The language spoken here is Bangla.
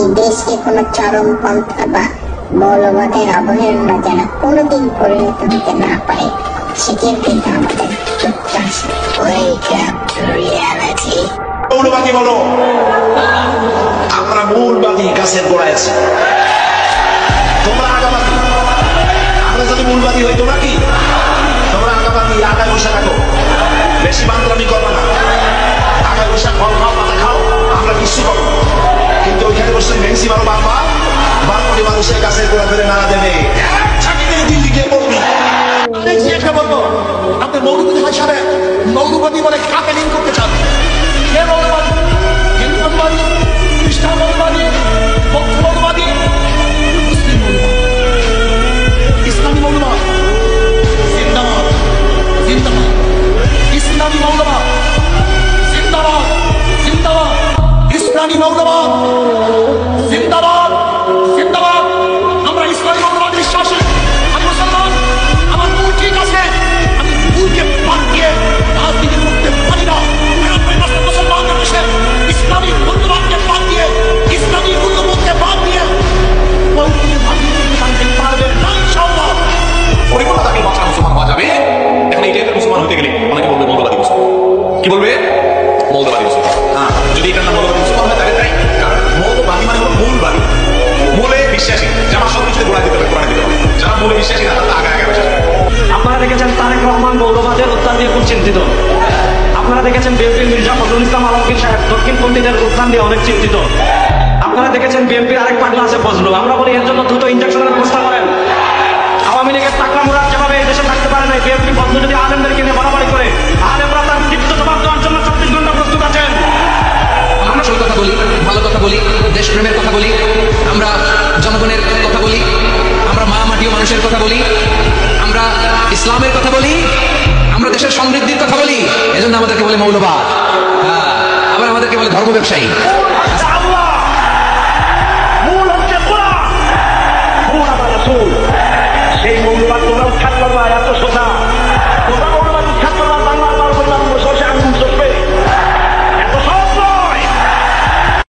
এই দেশকে কোন চরমপন্থা বা মৌলবাদের অবহেলনা যেন কোনোদিন পরিণত হতে না পারে, সেটির কিন্তু আমাদের প্রত্যাশা। মৌলবাদী বলো, আমরা মূলবাদী গাছের গোড়ায় আছি, তোমরা আগাবাদী। আমরা যদি মূলবাদী হই, তোমরা কি? তোমরা আগাবাদী, আগায় বসে থাকো, বেশি বান্দরামি করবে না, আগায় বসে ফল খাও, পাতা খাও, আমরা কিছু করবো। কিন্তু ওইখানে বসে ভেংসি মারো বাবা, বারোটি মানুষের গাছের গোড়া ধরে নাড়া দেবে, দিল্লি গিয়ে বলবি। বলবো আপনি মৌলবাদী হিসাবে মৌলবাদী বলে কাকে লিঙ্ক করতে চান? কে মৌলবাদী? হিন্দু মৌলবাদী, খ্রিস্টান মৌলবাদী, বৌদ্ধ মৌলবাদী, মুসলিম মৌলবাদী, ইসলামী মৌলবাদ, জিন্দাবাদ জিন্দাবাদ, ইসলামী মৌলবাদ জিন্দাবাদ জিন্দাবাদ, ইসলামী মৌলবাদ জিন্দাবাদ জিন্দাবাদ। আমরা ইসলামী মৌলবাদে বিশ্বাসী, আমি মুসলমান, আমার মূল ঠিক আছে, আমি মূলকে বাদ দিয়ে রাজনীতি করতে পারি না। মুসলমানদের দেশে ইসলামী মূল্যবাদকে বাদ দিয়ে, ইসলামী মূল্যবোধকে বাদ দিয়ে পারবে না ইনশাআল্লাহ। পরিপূর্ণতাকে বাঁচা মুসলমান হওয়া যাবে। এখন এই টাইপের মুসলমান হতে গেলে অনেকে বলবে মৌলবাদী মুসলমান। কি বলবে? মৌলবাদী মুসলমান। হ্যাঁ, যদি এটার নাম মৌলবাদী মুসলমান হয় তাহলে তাই, কারণ মৌলবাদী মানে হলো মূলবাদী, মূলে বিশ্বাসী, যারা সব কিছুতে গোড়া দিতে হবে, গোড়া দিতে হবে। যারা মূলে বিশ্বাসী না, তারা আগে আগে বসে। আপনারা দেখেছেন তারেক রহমান মৌলবাদের উত্থান নিয়ে খুব চিন্তিত। আপনারা দেখেছেন বিএনপির মির্জা ফখরুল ইসলাম আলমগীর সাহেব দক্ষিণপন্থীদের উত্থান নিয়ে অনেক চিন্তিত। আপনারা দেখেছেন বিএনপির আরেক পাগলা আছে ফজলু। আমরা বলি এর জন্য দ্রুত ইনজেকশনের ব্যবস্থা করেন। আওয়ামী লীগের টাকলা মুরাদ যেভাবে এই দেশে থাকতে পারে না, বিএনপি ফজলু যদি আলেমদেরকে নিয়ে বাড়াবাড়ি করে, আলেমরা তার ক্ষিপ্ত জবাব দেওয়ার জন্য 24 ঘন্টা প্রস্তুত আছেন। আমরা সব কথা বলি, ভালো কথা বলি, দেশপ্রেমের কথা বলি, আমরা জনগণের কথা বলি, আমরা মা মাটি ও মানুষের কথা বলি, আমরা ইসলামের কথা বলি, আমরা দেশের সমৃদ্ধির কথা বলি। এজন্য আমাদেরকে বলে মৌলবাদ, আবার আমাদেরকে বলে ধর্ম ব্যবসায়ী।